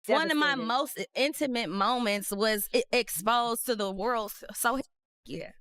One of my most intimate moments was exposed to the world. So, yeah,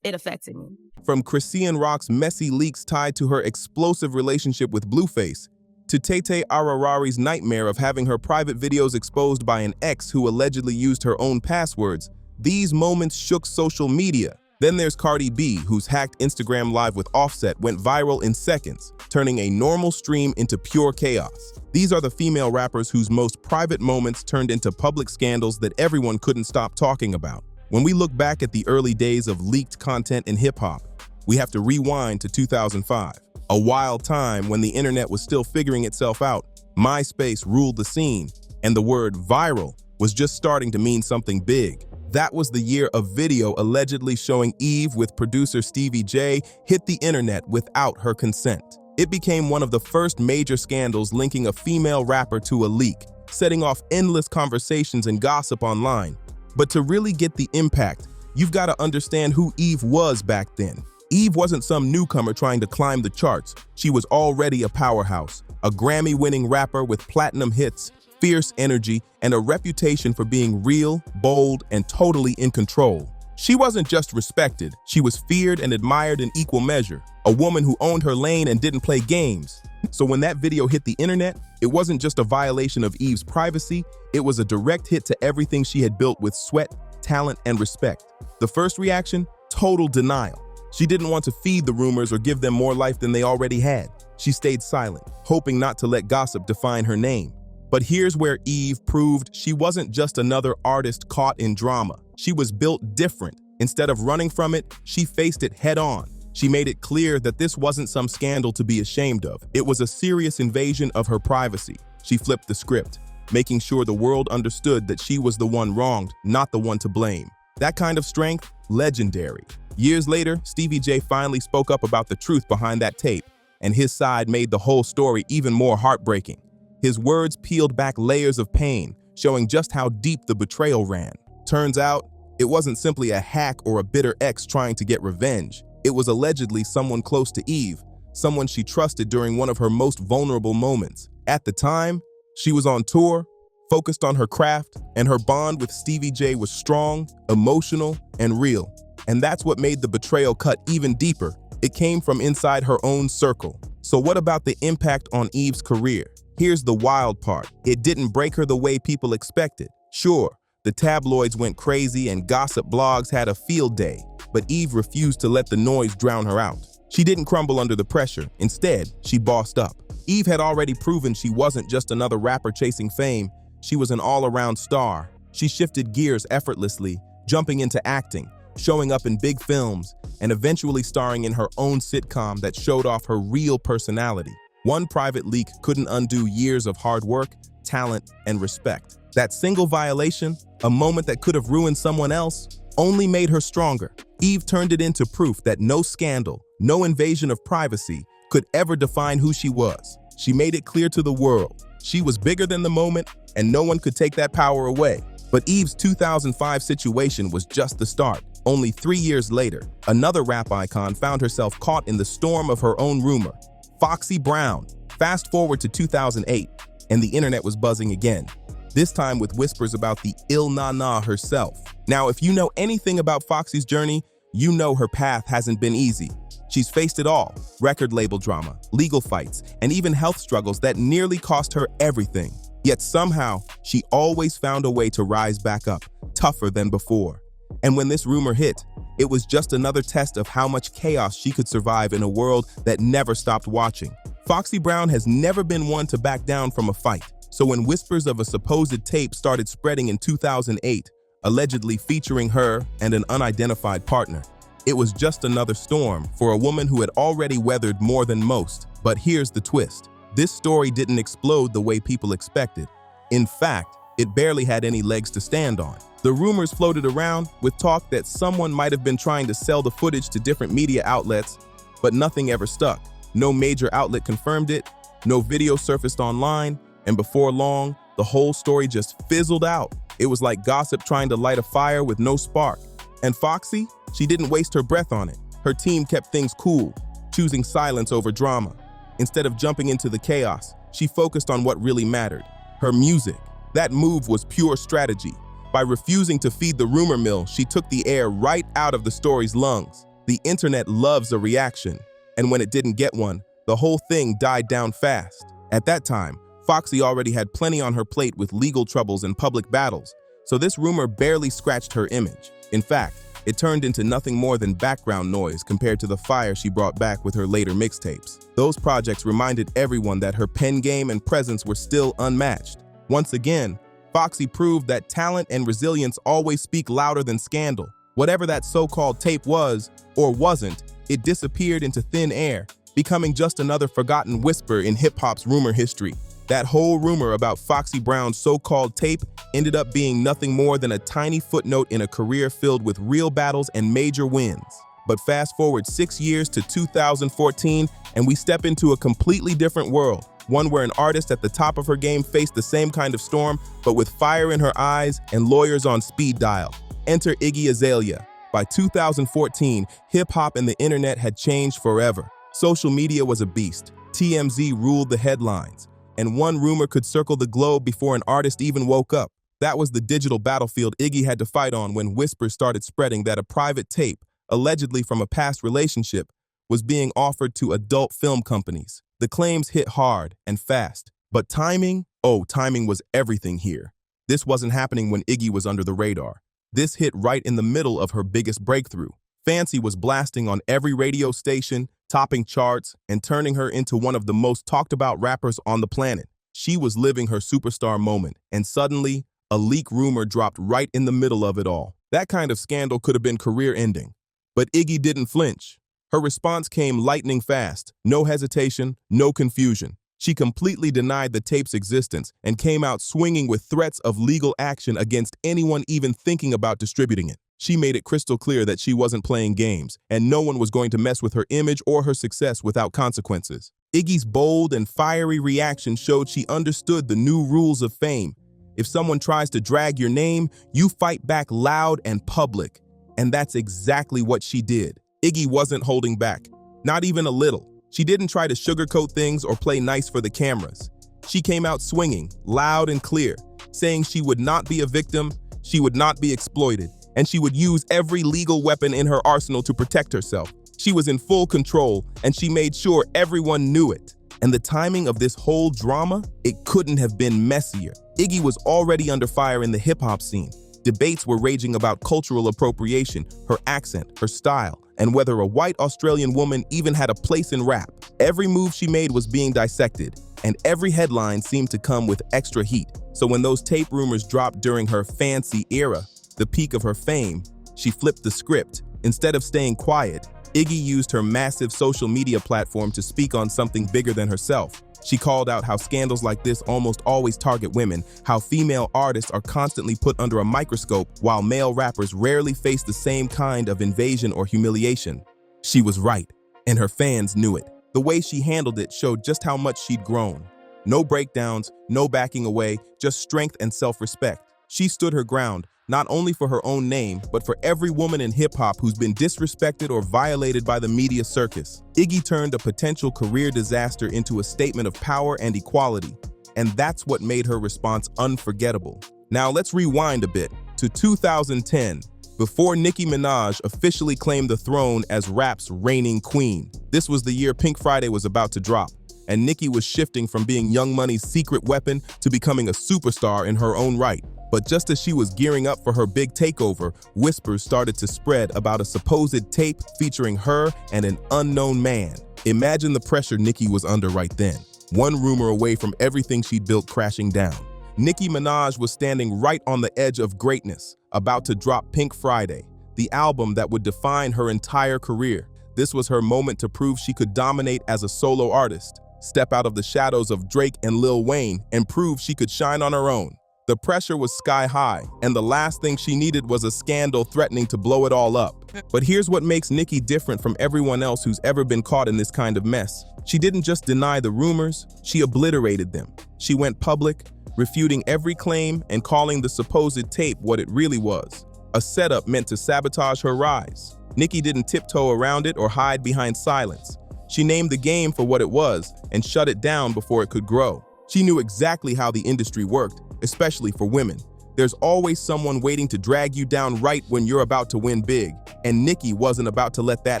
it affected me. From Chrisean Rock's messy leaks tied to her explosive relationship with Blueface, to Tay Aari's nightmare of having her private videos exposed by an ex who allegedly used her own passwords, these moments shook social media. Then there's Cardi B, whose hacked Instagram Live with Offset went viral in seconds, turning a normal stream into pure chaos. These are the female rappers whose most private moments turned into public scandals that everyone couldn't stop talking about. When we look back at the early days of leaked content in hip-hop, we have to rewind to 2005, a wild time when the internet was still figuring itself out. MySpace ruled the scene, and the word viral was just starting to mean something big. That was the year a video allegedly showing Eve with producer Stevie J hit the internet without her consent. It became one of the first major scandals linking a female rapper to a leak, setting off endless conversations and gossip online. But to really get the impact, you've got to understand who Eve was back then. Eve wasn't some newcomer trying to climb the charts. She was already a powerhouse, a Grammy-winning rapper with platinum hits, fierce energy, and a reputation for being real, bold, and totally in control. She wasn't just respected, she was feared and admired in equal measure, a woman who owned her lane and didn't play games. So when that video hit the internet, it wasn't just a violation of Eve's privacy, it was a direct hit to everything she had built with sweat, talent, and respect. The first reaction? Total denial. She didn't want to feed the rumors or give them more life than they already had. She stayed silent, hoping not to let gossip define her name. But here's where Eve proved she wasn't just another artist caught in drama. She was built different. Instead of running from it, she faced it head-on. She made it clear that this wasn't some scandal to be ashamed of. It was a serious invasion of her privacy. She flipped the script, making sure the world understood that she was the one wronged, not the one to blame. That kind of strength, legendary. Years later, Stevie J finally spoke up about the truth behind that tape, and his side made the whole story even more heartbreaking. His words peeled back layers of pain, showing just how deep the betrayal ran. Turns out, it wasn't simply a hack or a bitter ex trying to get revenge. It was allegedly someone close to Eve, someone she trusted during one of her most vulnerable moments. At the time, she was on tour, focused on her craft, and her bond with Stevie J was strong, emotional, and real. And that's what made the betrayal cut even deeper. It came from inside her own circle. So what about the impact on Eve's career? Here's the wild part. It didn't break her the way people expected. Sure, the tabloids went crazy and gossip blogs had a field day, but Eve refused to let the noise drown her out. She didn't crumble under the pressure. Instead, she bossed up. Eve had already proven she wasn't just another rapper chasing fame. She was an all-around star. She shifted gears effortlessly, jumping into acting, showing up in big films, and eventually starring in her own sitcom that showed off her real personality. One private leak couldn't undo years of hard work, talent, and respect. That single violation, a moment that could have ruined someone else, only made her stronger. Eve turned it into proof that no scandal, no invasion of privacy could ever define who she was. She made it clear to the world. She was bigger than the moment, and no one could take that power away. But Eve's 2005 situation was just the start. Only 3 years later, another rap icon found herself caught in the storm of her own rumor. Foxy Brown. Fast forward to 2008, and the internet was buzzing again. This time with whispers about the ill Nana herself. Now, if you know anything about Foxy's journey, you know her path hasn't been easy. She's faced it all: record label drama, legal fights, and even health struggles that nearly cost her everything. Yet somehow, she always found a way to rise back up, tougher than before. And when this rumor hit, it was just another test of how much chaos she could survive in a world that never stopped watching. Foxy Brown has never been one to back down from a fight. So when whispers of a supposed tape started spreading in 2008, allegedly featuring her and an unidentified partner, it was just another storm for a woman who had already weathered more than most. But here's the twist. This story didn't explode the way people expected. In fact, it barely had any legs to stand on. The rumors floated around with talk that someone might have been trying to sell the footage to different media outlets, but nothing ever stuck. No major outlet confirmed it, no video surfaced online, and before long, the whole story just fizzled out. It was like gossip trying to light a fire with no spark. And Foxy, she didn't waste her breath on it. Her team kept things cool, choosing silence over drama. Instead of jumping into the chaos, she focused on what really mattered: her music. That move was pure strategy. By refusing to feed the rumor mill, she took the air right out of the story's lungs. The internet loves a reaction, and when it didn't get one, the whole thing died down fast. At that time, Foxy already had plenty on her plate with legal troubles and public battles, so this rumor barely scratched her image. In fact, it turned into nothing more than background noise compared to the fire she brought back with her later mixtapes. Those projects reminded everyone that her pen game and presence were still unmatched. Once again, Foxy proved that talent and resilience always speak louder than scandal. Whatever that so-called tape was, or wasn't, it disappeared into thin air, becoming just another forgotten whisper in hip-hop's rumor history. That whole rumor about Foxy Brown's so-called tape ended up being nothing more than a tiny footnote in a career filled with real battles and major wins. But fast forward 6 years to 2014, and we step into a completely different world. One where an artist at the top of her game faced the same kind of storm, but with fire in her eyes and lawyers on speed dial. Enter Iggy Azalea. By 2014, hip-hop and the internet had changed forever. Social media was a beast. TMZ ruled the headlines, and one rumor could circle the globe before an artist even woke up. That was the digital battlefield Iggy had to fight on when whispers started spreading that a private tape, allegedly from a past relationship, was being offered to adult film companies. The claims hit hard and fast, but timing was everything here. This wasn't happening when Iggy was under the radar. This hit right in the middle of her biggest breakthrough. Fancy was blasting on every radio station, topping charts, and turning her into one of the most talked about rappers on the planet. She was living her superstar moment, and suddenly, a leak rumor dropped right in the middle of it all. That kind of scandal could have been career-ending. But Iggy didn't flinch. Her response came lightning fast, no hesitation, no confusion. She completely denied the tape's existence and came out swinging with threats of legal action against anyone even thinking about distributing it. She made it crystal clear that she wasn't playing games, and no one was going to mess with her image or her success without consequences. Iggy's bold and fiery reaction showed she understood the new rules of fame. If someone tries to drag your name, you fight back loud and public. And that's exactly what she did. Iggy wasn't holding back, not even a little. She didn't try to sugarcoat things or play nice for the cameras. She came out swinging, loud and clear, saying she would not be a victim, she would not be exploited, and she would use every legal weapon in her arsenal to protect herself. She was in full control, and she made sure everyone knew it. And the timing of this whole drama, it couldn't have been messier. Iggy was already under fire in the hip-hop scene. Debates were raging about cultural appropriation, her accent, her style, and whether a white Australian woman even had a place in rap. Every move she made was being dissected, and every headline seemed to come with extra heat. So when those tape rumors dropped during her fancy era, the peak of her fame, she flipped the script. Instead of staying quiet, Iggy used her massive social media platform to speak on something bigger than herself. She called out how scandals like this almost always target women, how female artists are constantly put under a microscope while male rappers rarely face the same kind of invasion or humiliation. She was right, and her fans knew it. The way she handled it showed just how much she'd grown. No breakdowns, no backing away, just strength and self-respect. She stood her ground, not only for her own name, but for every woman in hip-hop who's been disrespected or violated by the media circus. Iggy turned a potential career disaster into a statement of power and equality, and that's what made her response unforgettable. Now let's rewind a bit to 2010, before Nicki Minaj officially claimed the throne as rap's reigning queen. This was the year Pink Friday was about to drop, and Nicki was shifting from being Young Money's secret weapon to becoming a superstar in her own right. But just as she was gearing up for her big takeover, whispers started to spread about a supposed tape featuring her and an unknown man. Imagine the pressure Nicki was under right then. One rumor away from everything she'd built crashing down. Nicki Minaj was standing right on the edge of greatness, about to drop Pink Friday, the album that would define her entire career. This was her moment to prove she could dominate as a solo artist, step out of the shadows of Drake and Lil Wayne, and prove she could shine on her own. The pressure was sky high, and the last thing she needed was a scandal threatening to blow it all up. But here's what makes Nicki different from everyone else who's ever been caught in this kind of mess. She didn't just deny the rumors, she obliterated them. She went public, refuting every claim and calling the supposed tape what it really was, a setup meant to sabotage her rise. Nicki didn't tiptoe around it or hide behind silence. She named the game for what it was and shut it down before it could grow. She knew exactly how the industry worked, especially for women. There's always someone waiting to drag you down right when you're about to win big, and Nicki wasn't about to let that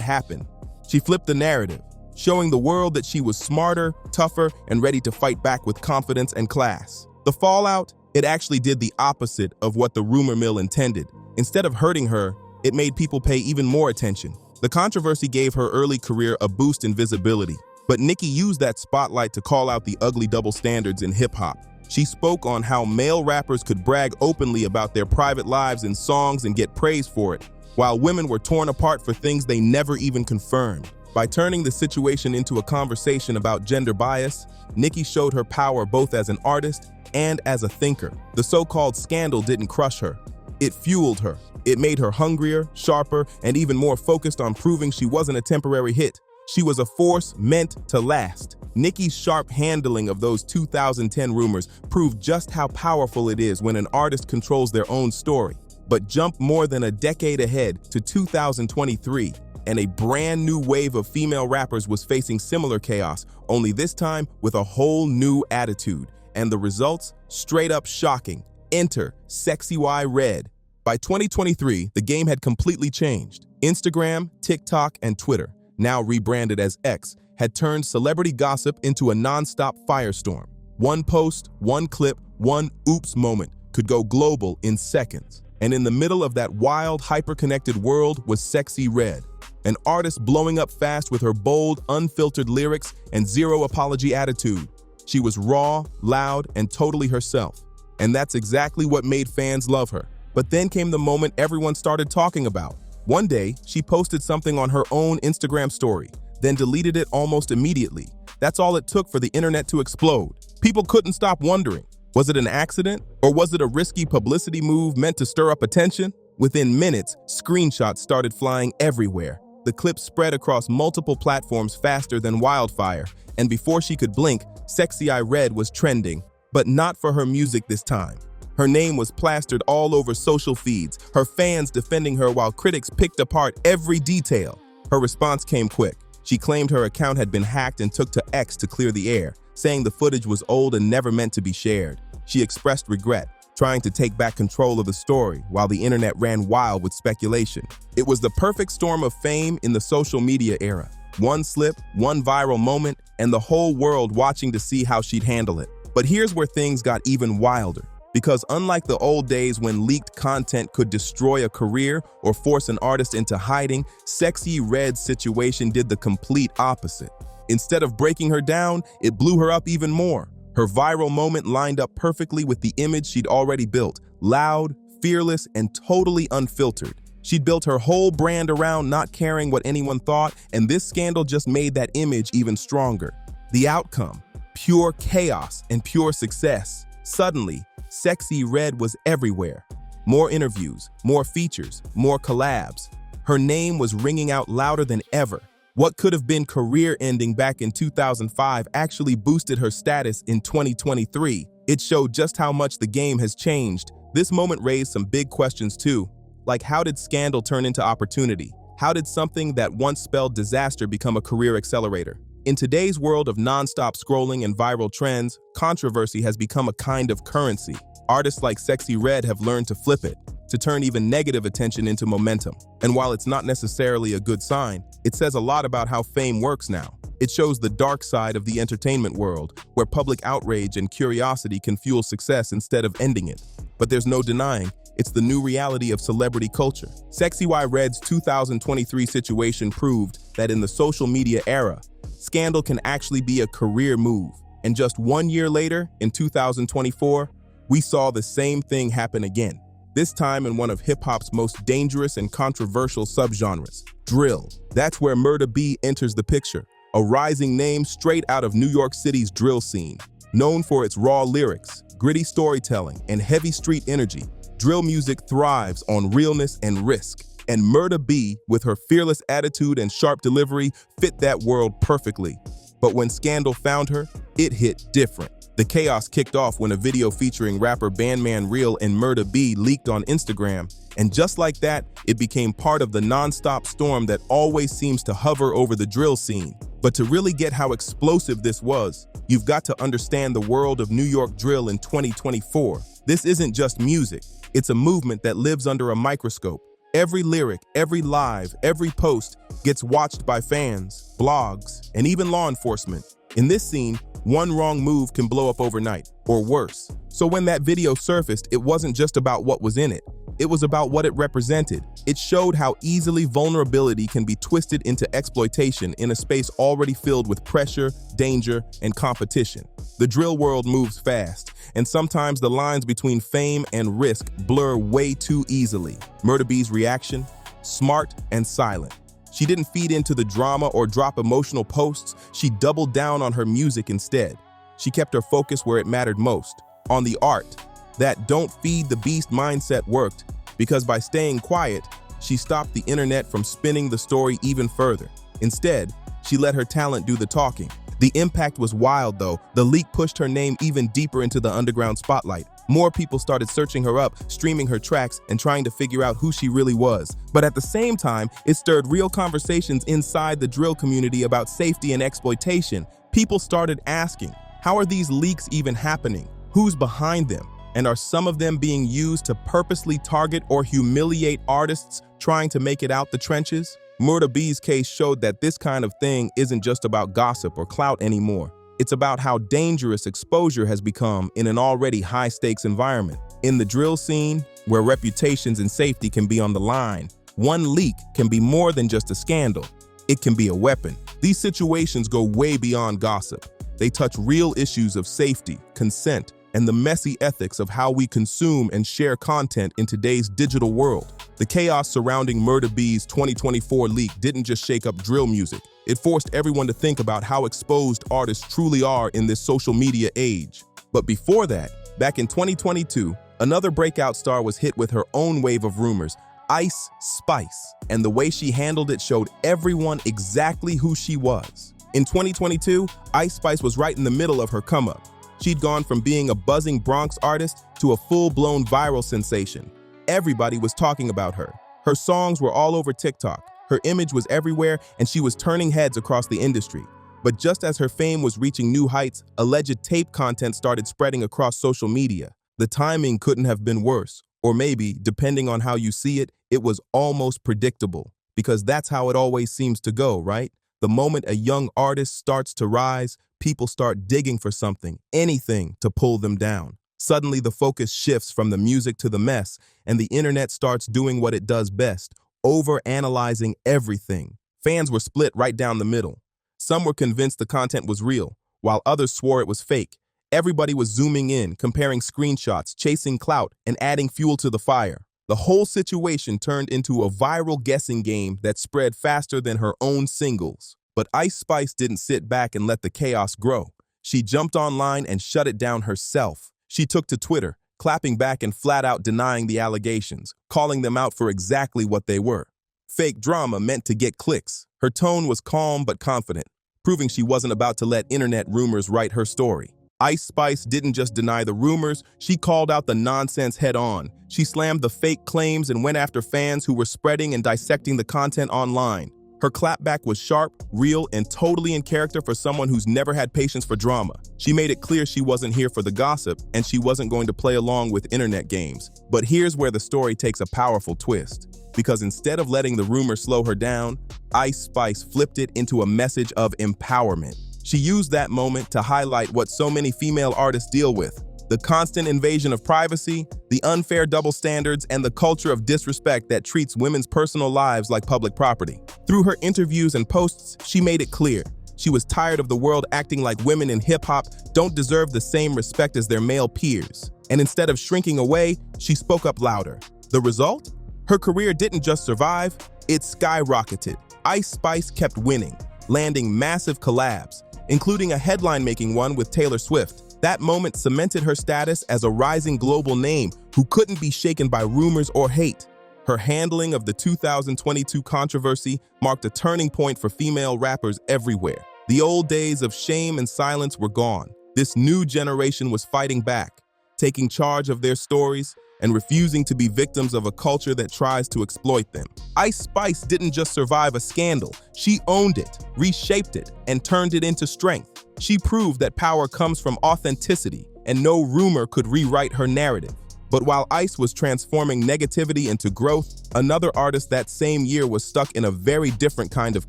happen. She flipped the narrative, showing the world that she was smarter, tougher, and ready to fight back with confidence and class. The fallout? It actually did the opposite of what the rumor mill intended. Instead of hurting her, it made people pay even more attention. The controversy gave her early career a boost in visibility, but Nicki used that spotlight to call out the ugly double standards in hip-hop. She spoke on how male rappers could brag openly about their private lives in songs and get praise for it, while women were torn apart for things they never even confirmed. By turning the situation into a conversation about gender bias, Nicki showed her power both as an artist and as a thinker. The so-called scandal didn't crush her. It fueled her. It made her hungrier, sharper, and even more focused on proving she wasn't a temporary hit. She was a force meant to last. Nicki's sharp handling of those 2010 rumors proved just how powerful it is when an artist controls their own story. But jump more than a decade ahead to 2023, and a brand new wave of female rappers was facing similar chaos, only this time with a whole new attitude. And the results? Straight up shocking. Enter Sexyy Red. By 2023, the game had completely changed. Instagram, TikTok, and Twitter, now rebranded as X, had turned celebrity gossip into a non-stop firestorm. One post, one clip, one oops moment could go global in seconds. And in the middle of that wild, hyper-connected world was Sexyy Red, an artist blowing up fast with her bold, unfiltered lyrics and zero-apology attitude. She was raw, loud, and totally herself. And that's exactly what made fans love her. But then came the moment everyone started talking about. One day, she posted something on her own Instagram story, then deleted it almost immediately. That's all it took for the internet to explode. People couldn't stop wondering, was it an accident? Or was it a risky publicity move meant to stir up attention? Within minutes, screenshots started flying everywhere. The clip spread across multiple platforms faster than wildfire, and before she could blink, Sexyy Red was trending. But not for her music this time. Her name was plastered all over social feeds, her fans defending her while critics picked apart every detail. Her response came quick. She claimed her account had been hacked and took to X to clear the air, saying the footage was old and never meant to be shared. She expressed regret, trying to take back control of the story while the internet ran wild with speculation. It was the perfect storm of fame in the social media era. One slip, one viral moment, and the whole world watching to see how she'd handle it. But here's where things got even wilder. Because unlike the old days when leaked content could destroy a career or force an artist into hiding, Sexyy Red's situation did the complete opposite. Instead of breaking her down, it blew her up even more. Her viral moment lined up perfectly with the image she'd already built, loud, fearless, and totally unfiltered. She'd built her whole brand around not caring what anyone thought, and this scandal just made that image even stronger. The outcome? Pure chaos and pure success. Suddenly, Sexyy Red was everywhere. More interviews, more features, more collabs. Her name was ringing out louder than ever. What could have been career-ending back in 2005 actually boosted her status in 2023. It showed just how much the game has changed. This moment raised some big questions too. Like, how did scandal turn into opportunity? How did something that once spelled disaster become a career accelerator? In today's world of non-stop scrolling and viral trends, controversy has become a kind of currency. Artists like Sexyy Red have learned to flip it, to turn even negative attention into momentum. And while it's not necessarily a good sign, it says a lot about how fame works now. It shows the dark side of the entertainment world, where public outrage and curiosity can fuel success instead of ending it. But there's no denying, it's the new reality of celebrity culture. Sexyy Red's 2023 situation proved that in the social media era, scandal can actually be a career move. And just 1 year later, in 2024, we saw the same thing happen again. This time in one of hip-hop's most dangerous and controversial subgenres, drill. That's where Murda B enters the picture, a rising name straight out of New York City's drill scene. Known for its raw lyrics, gritty storytelling, and heavy street energy, drill music thrives on realness and risk. And Murda B, with her fearless attitude and sharp delivery, fit that world perfectly. But when scandal found her, it hit different. The chaos kicked off when a video featuring rapper Bandman Real and Murda B leaked on Instagram, and just like that, it became part of the non-stop storm that always seems to hover over the drill scene. But to really get how explosive this was, you've got to understand the world of New York drill in 2024. This isn't just music, it's a movement that lives under a microscope. Every lyric, every live, every post gets watched by fans, blogs, and even law enforcement. In this scene, one wrong move can blow up overnight, or worse. So when that video surfaced, it wasn't just about what was in it. It was about what it represented. It showed how easily vulnerability can be twisted into exploitation in a space already filled with pressure, danger, and competition. The drill world moves fast, and sometimes the lines between fame and risk blur way too easily. Murda B's reaction? Smart and silent. She didn't feed into the drama or drop emotional posts, she doubled down on her music instead. She kept her focus where it mattered most, on the art. That don't feed the beast mindset worked, because by staying quiet, she stopped the internet from spinning the story even further. Instead, she let her talent do the talking. The impact was wild though. The leak pushed her name even deeper into the underground spotlight. More people started searching her up, streaming her tracks, and trying to figure out who she really was. But at the same time, it stirred real conversations inside the drill community about safety and exploitation. People started asking, how are these leaks even happening? Who's behind them? And are some of them being used to purposely target or humiliate artists trying to make it out the trenches? Murda B's case showed that this kind of thing isn't just about gossip or clout anymore. It's about how dangerous exposure has become in an already high-stakes environment. In the drill scene, where reputations and safety can be on the line, one leak can be more than just a scandal. It can be a weapon. These situations go way beyond gossip. They touch real issues of safety, consent, and the messy ethics of how we consume and share content in today's digital world. The chaos surrounding Murda B's 2024 leak didn't just shake up drill music. It forced everyone to think about how exposed artists truly are in this social media age. But before that, back in 2022, another breakout star was hit with her own wave of rumors, Ice Spice, and the way she handled it showed everyone exactly who she was. In 2022, Ice Spice was right in the middle of her come-up. She'd gone from being a buzzing Bronx artist to a full-blown viral sensation. Everybody was talking about her. Her songs were all over TikTok. Her image was everywhere, and she was turning heads across the industry. But just as her fame was reaching new heights, alleged tape content started spreading across social media. The timing couldn't have been worse, or maybe, depending on how you see it, it was almost predictable. Because that's how it always seems to go, right? The moment a young artist starts to rise, people start digging for something, anything to pull them down. Suddenly, the focus shifts from the music to the mess, and the internet starts doing what it does best, over-analyzing everything. Fans were split right down the middle. Some were convinced the content was real, while others swore it was fake. Everybody was zooming in, comparing screenshots, chasing clout, and adding fuel to the fire. The whole situation turned into a viral guessing game that spread faster than her own singles. But Ice Spice didn't sit back and let the chaos grow. She jumped online and shut it down herself. She took to Twitter, clapping back and flat out denying the allegations, calling them out for exactly what they were. Fake drama meant to get clicks. Her tone was calm but confident, proving she wasn't about to let internet rumors write her story. Ice Spice didn't just deny the rumors, she called out the nonsense head-on. She slammed the fake claims and went after fans who were spreading and dissecting the content online. Her clapback was sharp, real, and totally in character for someone who's never had patience for drama. She made it clear she wasn't here for the gossip, and she wasn't going to play along with internet games. But here's where the story takes a powerful twist. Because instead of letting the rumor slow her down, Ice Spice flipped it into a message of empowerment. She used that moment to highlight what so many female artists deal with: the constant invasion of privacy, the unfair double standards, and the culture of disrespect that treats women's personal lives like public property. Through her interviews and posts, she made it clear. She was tired of the world acting like women in hip-hop don't deserve the same respect as their male peers. And instead of shrinking away, she spoke up louder. The result? Her career didn't just survive, it skyrocketed. Ice Spice kept winning, landing massive collabs, including a headline-making one with Taylor Swift. That moment cemented her status as a rising global name who couldn't be shaken by rumors or hate. Her handling of the 2022 controversy marked a turning point for female rappers everywhere. The old days of shame and silence were gone. This new generation was fighting back, taking charge of their stories, and refusing to be victims of a culture that tries to exploit them. Ice Spice didn't just survive a scandal, she owned it, reshaped it, and turned it into strength. She proved that power comes from authenticity, and no rumor could rewrite her narrative. But while Ice was transforming negativity into growth, another artist that same year was stuck in a very different kind of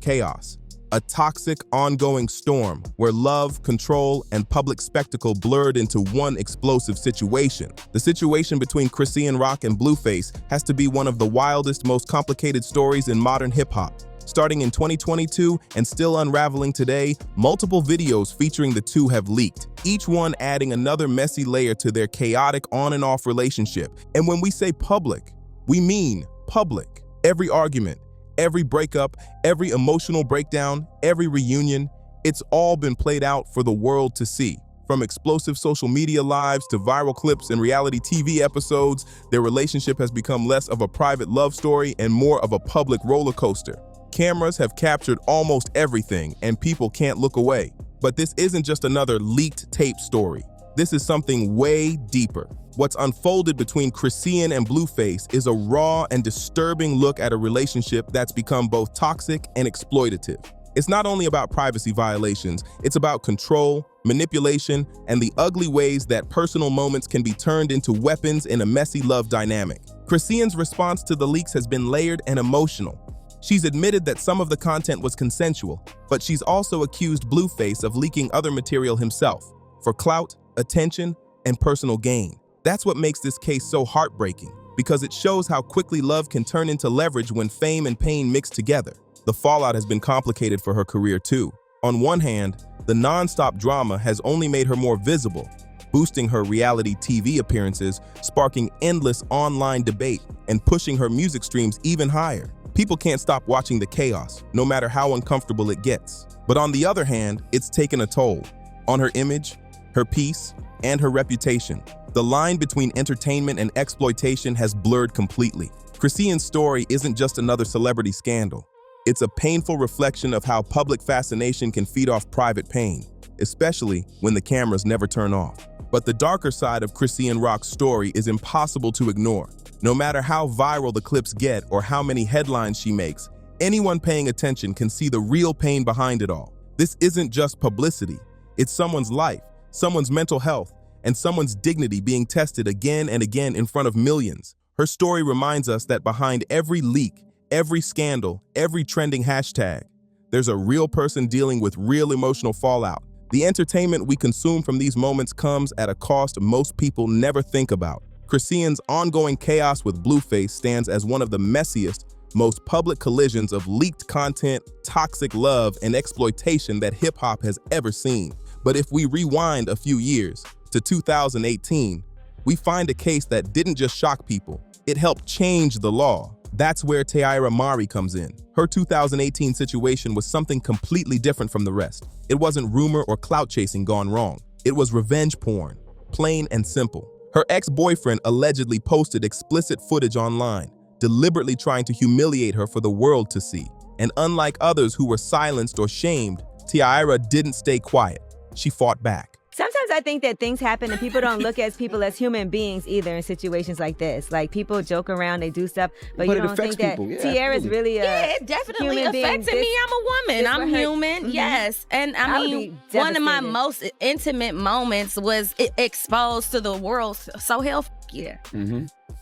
chaos. A toxic, ongoing storm where love, control, and public spectacle blurred into one explosive situation. The situation between Chrisean Rock and Blueface has to be one of the wildest, most complicated stories in modern hip-hop. Starting in 2022 and still unraveling today, multiple videos featuring the two have leaked, each one adding another messy layer to their chaotic on and off relationship. And when we say public, we mean public. Every argument, every breakup, every emotional breakdown, every reunion, it's all been played out for the world to see. From explosive social media lives to viral clips and reality TV episodes, their relationship has become less of a private love story and more of a public roller coaster. Cameras have captured almost everything, and people can't look away. But this isn't just another leaked tape story. This is something way deeper. What's unfolded between Chrisean and Blueface is a raw and disturbing look at a relationship that's become both toxic and exploitative. It's not only about privacy violations, it's about control, manipulation, and the ugly ways that personal moments can be turned into weapons in a messy love dynamic. Chrisean's response to the leaks has been layered and emotional. She's admitted that some of the content was consensual, but she's also accused Blueface of leaking other material himself for clout, attention, and personal gain. That's what makes this case so heartbreaking, because it shows how quickly love can turn into leverage when fame and pain mix together. The fallout has been complicated for her career too. On one hand, the non-stop drama has only made her more visible, boosting her reality TV appearances, sparking endless online debate, and pushing her music streams even higher. People can't stop watching the chaos, no matter how uncomfortable it gets. But on the other hand, it's taken a toll on her image, her peace, and her reputation. The line between entertainment and exploitation has blurred completely. Chrisean's story isn't just another celebrity scandal. It's a painful reflection of how public fascination can feed off private pain, especially when the cameras never turn off. But the darker side of Chrisean Rock's story is impossible to ignore. No matter how viral the clips get or how many headlines she makes, anyone paying attention can see the real pain behind it all. This isn't just publicity. It's someone's life, someone's mental health, and someone's dignity being tested again and again in front of millions. Her story reminds us that behind every leak, every scandal, every trending hashtag, there's a real person dealing with real emotional fallout. The entertainment we consume from these moments comes at a cost most people never think about. Chrisean's ongoing chaos with Blueface stands as one of the messiest, most public collisions of leaked content, toxic love, and exploitation that hip-hop has ever seen. But if we rewind a few years to 2018, we find a case that didn't just shock people, it helped change the law. That's where Tay Aari comes in. Her 2018 situation was something completely different from the rest. It wasn't rumor or clout chasing gone wrong. It was revenge porn, plain and simple. Her ex-boyfriend allegedly posted explicit footage online, deliberately trying to humiliate her for the world to see. And unlike others who were silenced or shamed, Tay Aari didn't stay quiet. She fought back. Sometimes I think that things happen and people don't look at people as human beings either in situations like this. Like, people joke around, they do stuff, but you don't think that Tay Aari's really it definitely affected me. I'm a woman. I'm human. Yes. And I mean, one of my most intimate moments was exposed to the world. So hell yeah.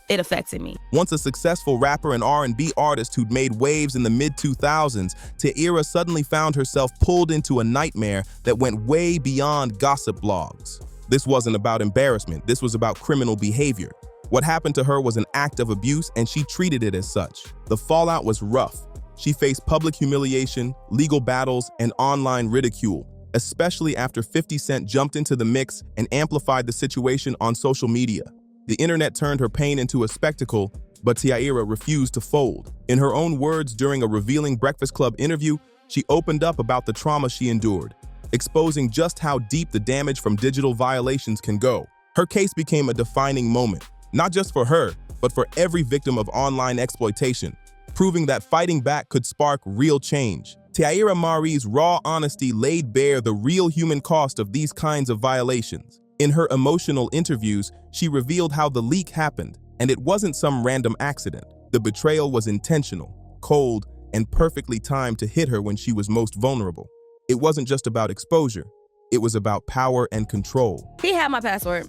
It affected me. Once a successful rapper and R&B artist who'd made waves in the mid-2000s, Tay Aari suddenly found herself pulled into a nightmare that went way beyond gossip blogs. This wasn't about embarrassment. This was about criminal behavior. What happened to her was an act of abuse, and she treated it as such. The fallout was rough. She faced public humiliation, legal battles, and online ridicule, especially after 50 Cent jumped into the mix and amplified the situation on social media. The internet turned her pain into a spectacle, but Tay Aari refused to fold. In her own words during a revealing Breakfast Club interview, she opened up about the trauma she endured, exposing just how deep the damage from digital violations can go. Her case became a defining moment, not just for her, but for every victim of online exploitation, proving that fighting back could spark real change. Tay Aari's raw honesty laid bare the real human cost of these kinds of violations. In her emotional interviews, she revealed how the leak happened, And it wasn't some random accident. The betrayal was intentional, cold, and perfectly timed to hit her when she was most vulnerable. It wasn't just about exposure. It was about power and control. He had my password.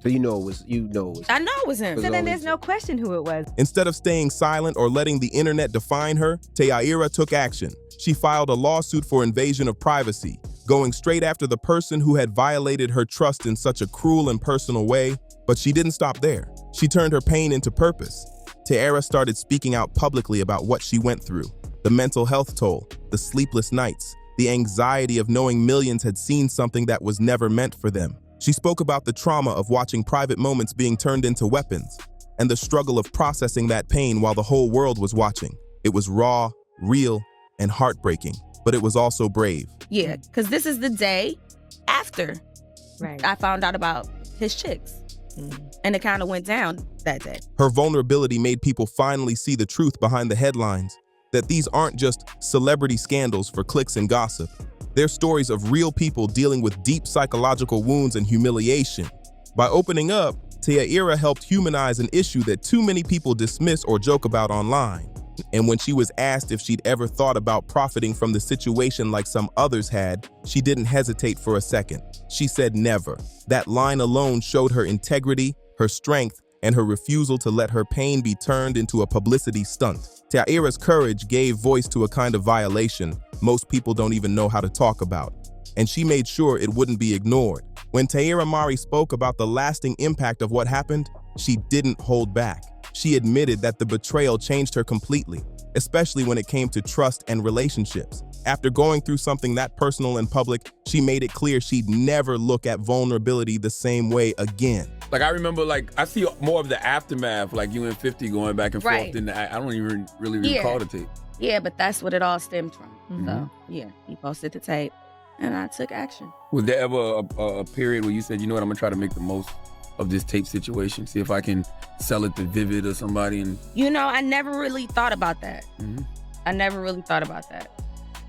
So you know it was. I know it was him. So then there's no question who it was. Instead of staying silent or letting the internet define her, Tay Aari took action. She filed a lawsuit for invasion of privacy, going straight after the person who had violated her trust in such a cruel and personal way. But she didn't stop there. She turned her pain into purpose. Tay Aari started speaking out publicly about what she went through, the mental health toll, the sleepless nights, the anxiety of knowing millions had seen something that was never meant for them. She spoke about the trauma of watching private moments being turned into weapons, and the struggle of processing that pain while the whole world was watching. It was raw, real, and heartbreaking, but it was also brave. Yeah, because this is the day after I found out about his chicks. And it kind of went down that day. Her vulnerability made people finally see the truth behind the headlines, that these aren't just celebrity scandals for clicks and gossip. They're stories of real people dealing with deep psychological wounds and humiliation. By opening up, Tay Aari helped humanize an issue that too many people dismiss or joke about online. And when she was asked if she'd ever thought about profiting from the situation like some others had, she didn't hesitate for a second. She said never. That line alone showed her integrity, her strength, and her refusal to let her pain be turned into a publicity stunt. Tay Aari's courage gave voice to a kind of violation most people don't even know how to talk about, and she made sure it wouldn't be ignored. When Tay Aari spoke about the lasting impact of what happened, she didn't hold back. She admitted that the betrayal changed her completely, especially when it came to trust and relationships. After going through something that personal and public, she made it clear she'd never look at vulnerability the same way again. Like, I remember, like, I see more of the aftermath, like you and 50 going back and forth. Than I don't even really recall the tape. Yeah, but that's what it all stemmed from. So, yeah, he posted the tape, and I took action. Was there ever a period where you said, you know what, I'm going to try to make the most of this tape situation, see if I can sell it to Vivid or somebody? And you know, I never really thought about that. I never really thought about that.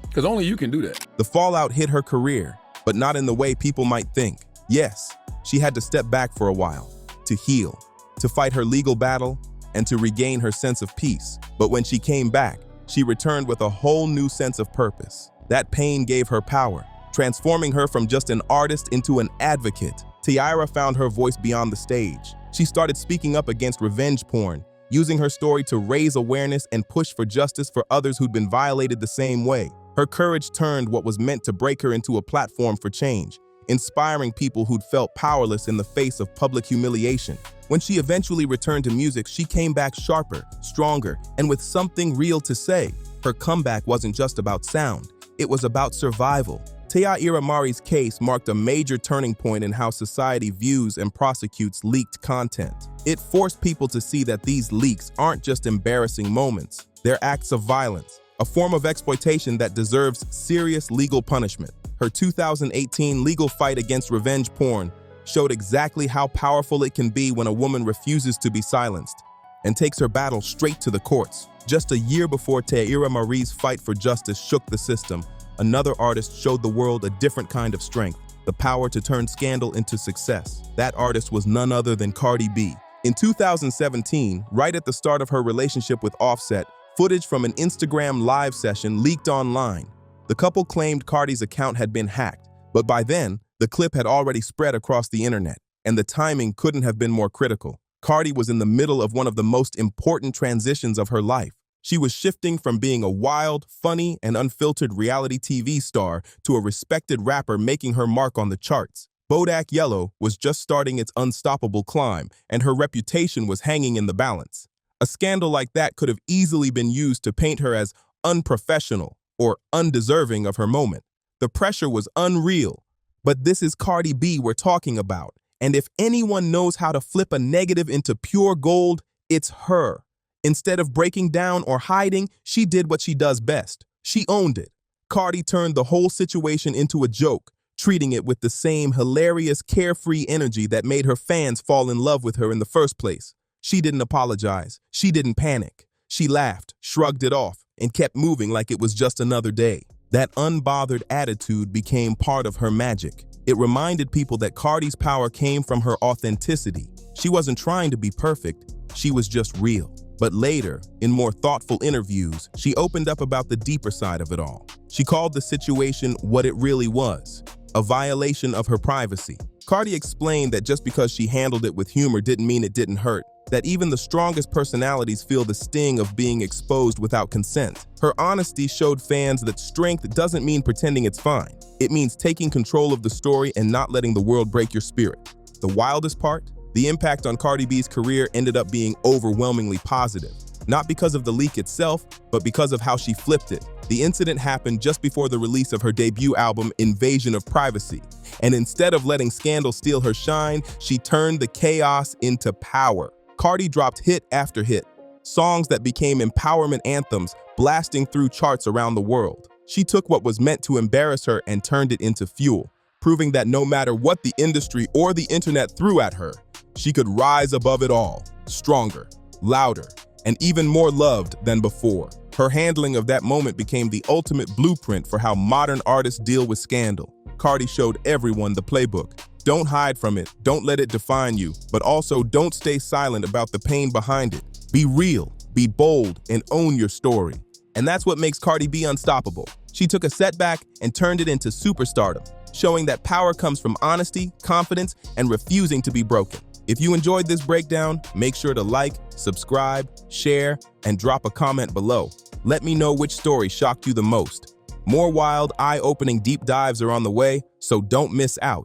Because only you can do that. The fallout hit her career, but not in the way people might think. Yes, she had to step back for a while, to heal, to fight her legal battle, and to regain her sense of peace. But when she came back, she returned with a whole new sense of purpose. That pain gave her power, transforming her from just an artist into an advocate. Tay Aari found her voice beyond the stage. She started speaking up against revenge porn, using her story to raise awareness and push for justice for others who'd been violated the same way. Her courage turned what was meant to break her into a platform for change, inspiring people who'd felt powerless in the face of public humiliation. When she eventually returned to music, she came back sharper, stronger, and with something real to say. Her comeback wasn't just about sound, it was about survival. Tay Aari's case marked a major turning point in how society views and prosecutes leaked content. It forced people to see that these leaks aren't just embarrassing moments, they're acts of violence, a form of exploitation that deserves serious legal punishment. Her 2018 legal fight against revenge porn showed exactly how powerful it can be when a woman refuses to be silenced and takes her battle straight to the courts. Just a year before Tay Aari's fight for justice shook the system, another artist showed the world a different kind of strength, the power to turn scandal into success. That artist was none other than Cardi B. In 2017, right at the start of her relationship with Offset, footage from an Instagram live session leaked online. The couple claimed Cardi's account had been hacked, but by then, the clip had already spread across the internet, and the timing couldn't have been more critical. Cardi was in the middle of one of the most important transitions of her life. She was shifting from being a wild, funny, and unfiltered reality TV star to a respected rapper making her mark on the charts. Bodak Yellow was just starting its unstoppable climb, and her reputation was hanging in the balance. A scandal like that could have easily been used to paint her as unprofessional or undeserving of her moment. The pressure was unreal. But this is Cardi B we're talking about, and if anyone knows how to flip a negative into pure gold, it's her. Instead of breaking down or hiding, she did what she does best. She owned it. Cardi turned the whole situation into a joke, treating it with the same hilarious, carefree energy that made her fans fall in love with her in the first place. She didn't apologize. She didn't panic. She laughed, shrugged it off, and kept moving like it was just another day. That unbothered attitude became part of her magic. It reminded people that Cardi's power came from her authenticity, She wasn't trying to be perfect, she was just real. But later, in more thoughtful interviews, she opened up about the deeper side of it all. She called the situation what it really was, a violation of her privacy. Cardi explained that just because she handled it with humor didn't mean it didn't hurt, that even the strongest personalities feel the sting of being exposed without consent. Her honesty showed fans that strength doesn't mean pretending it's fine. It means taking control of the story and not letting the world break your spirit. The wildest part? The impact on Cardi B's career ended up being overwhelmingly positive. Not because of the leak itself, but because of how she flipped it. The incident happened just before the release of her debut album, Invasion of Privacy. And instead of letting scandal steal her shine, she turned the chaos into power. Cardi dropped hit after hit, songs that became empowerment anthems, blasting through charts around the world. She took what was meant to embarrass her and turned it into fuel, proving that no matter what the industry or the internet threw at her, she could rise above it all, stronger, louder, and even more loved than before. Her handling of that moment became the ultimate blueprint for how modern artists deal with scandal. Cardi showed everyone the playbook. Don't hide from it, don't let it define you, but also don't stay silent about the pain behind it. Be real, be bold, and own your story. And that's what makes Cardi B unstoppable. She took a setback and turned it into superstardom, showing that power comes from honesty, confidence, and refusing to be broken. If you enjoyed this breakdown, make sure to like, subscribe, share, and drop a comment below. Let me know which story shocked you the most. More wild, eye-opening deep dives are on the way, so don't miss out.